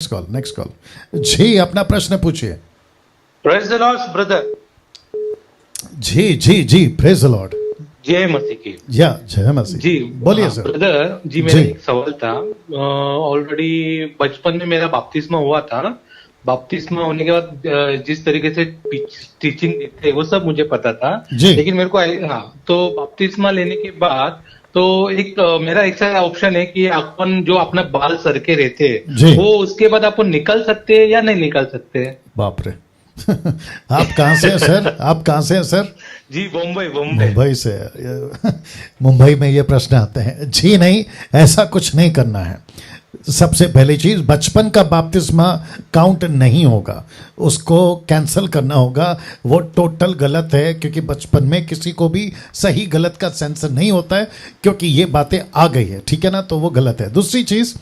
Next call जी, अपना प्रश्न पूछिए। Praise the lord brother. जी जी जी, प्रेज द लॉर्ड। जय मसीह की। या जय मसीह जी बोलिए सर। ब्रदर जी, मेरा जी। एक सवाल था। ऑलरेडी बचपन में मेरा बपतिस्मा हुआ था। बपतिस्मा होने के बाद जिस तरीके से टीचिंग देते वो सब मुझे पता था। जी। लेकिन मेरे को हाँ, तो बपतिस्मा लेने के बाद तो एक मेरा ऐसा ऑप्शन है कि अपन जो अपना बाल सर के रहते जी। वो उसके बाद अपन निकल सकते हैं या नहीं निकल सकते? बाप रे आप कहाँ से हैं सर? आप कहाँ से हैं सर? जी मुंबई। मुंबई से। मुंबई में ये प्रश्न आते हैं। जी नहीं, ऐसा कुछ नहीं करना है। सबसे पहली चीज, बचपन का बपतिस्मा काउंट नहीं होगा, उसको कैंसिल करना होगा। वो टोटल गलत है, क्योंकि बचपन में किसी को भी सही गलत का सेंस नहीं होता है, क्योंकि ये बातें आ गई है, ठीक है ना? तो वो गलत है। दूसरी चीज,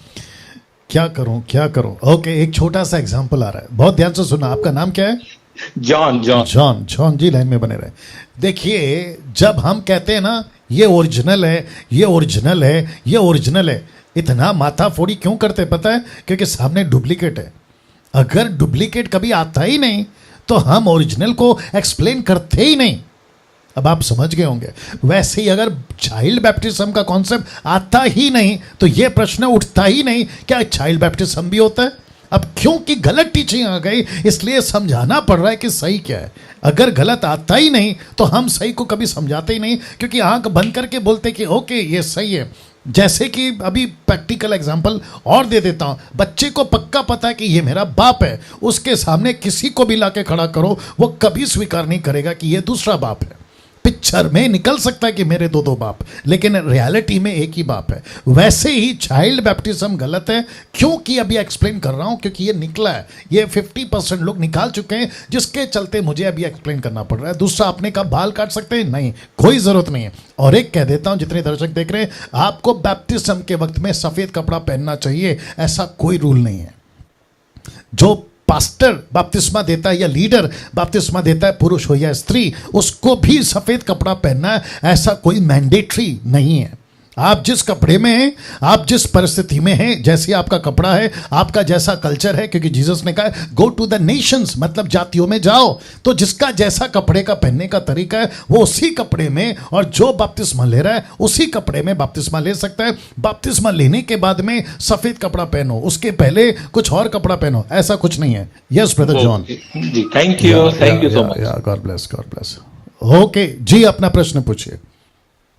क्या करूं? ओके, एक छोटा सा एग्जांपल आ रहा है, बहुत ध्यान से सुना। आपका नाम क्या है? जॉन। जॉन जी, लाइन में बने रहे। देखिए, जब हम कहते हैं ना ये ओरिजिनल है, ये ओरिजिनल है, ये ओरिजिनल है, इतना माथा फोड़ी क्यों करते पता है? क्योंकि सामने डुप्लीकेट है। अगर डुप्लीकेट कभी आता ही नहीं तो हम ओरिजिनल को एक्सप्लेन करते ही नहीं। अब आप समझ गए होंगे। वैसे ही अगर चाइल्ड बैप्टिज्म का कॉन्सेप्ट आता ही नहीं तो यह प्रश्न उठता ही नहीं, क्या चाइल्ड बैप्टिज्म भी होता है? अब क्योंकि गलत टीचिंग आ गई, इसलिए समझाना पड़ रहा है कि सही क्या है। अगर गलत आता ही नहीं तो हम सही को कभी समझाते ही नहीं, क्योंकि आंख बंद करके बोलते कि ओके ये सही है। जैसे कि अभी प्रैक्टिकल एग्जांपल और दे देता हूं। बच्चे को पक्का पता है कि ये मेरा बाप है, उसके सामने किसी को भी लाके खड़ा करो, वो कभी स्वीकार नहीं करेगा कि ये दूसरा बाप है। पिक्चर में निकल सकता है कि मेरे दो बाप, लेकिन रियलिटी में एक ही बाप है। वैसे ही चाइल्ड बैप्टिज्म गलत है, क्योंकि अभी एक्सप्लेन कर रहा हूं, क्योंकि ये निकला है। ये 50% लोग निकाल चुके हैं, जिसके चलते मुझे अभी एक्सप्लेन करना पड़ रहा है। दूसरा, आपने कहा बाल काट सकते हैं? नहीं, कोई जरूरत नहीं है। और एक कह देता हूं, जितने दर्शक देख रहे हैं, आपको बैप्टिज्म के वक्त में सफेद कपड़ा पहनना चाहिए, ऐसा कोई रूल नहीं है। जो पास्टर बपतिस्मा देता है या लीडर बपतिस्मा देता है, पुरुष हो या स्त्री, उसको भी सफेद कपड़ा पहनना है, ऐसा कोई मैंडेटरी नहीं है। आप जिस कपड़े में हैं, आप जिस परिस्थिति में हैं, जैसे आपका कपड़ा है, आपका जैसा कल्चर है, क्योंकि जीसस ने कहा गो टू द नेशंस, मतलब जातियों में जाओ। तो जिसका जैसा कपड़े का पहनने का तरीका है, वो उसी कपड़े में, और जो बपतिस्मा ले रहा है उसी कपड़े में बपतिस्मा ले सकता है। बपतिस्मा लेने के बाद में सफेद कपड़ा पहनो, उसके पहले कुछ और कपड़ा पहनो, ऐसा कुछ नहीं है। Yes brother John ji, thank you so much. God bless. Okay ji, अपना प्रश्न पूछिए।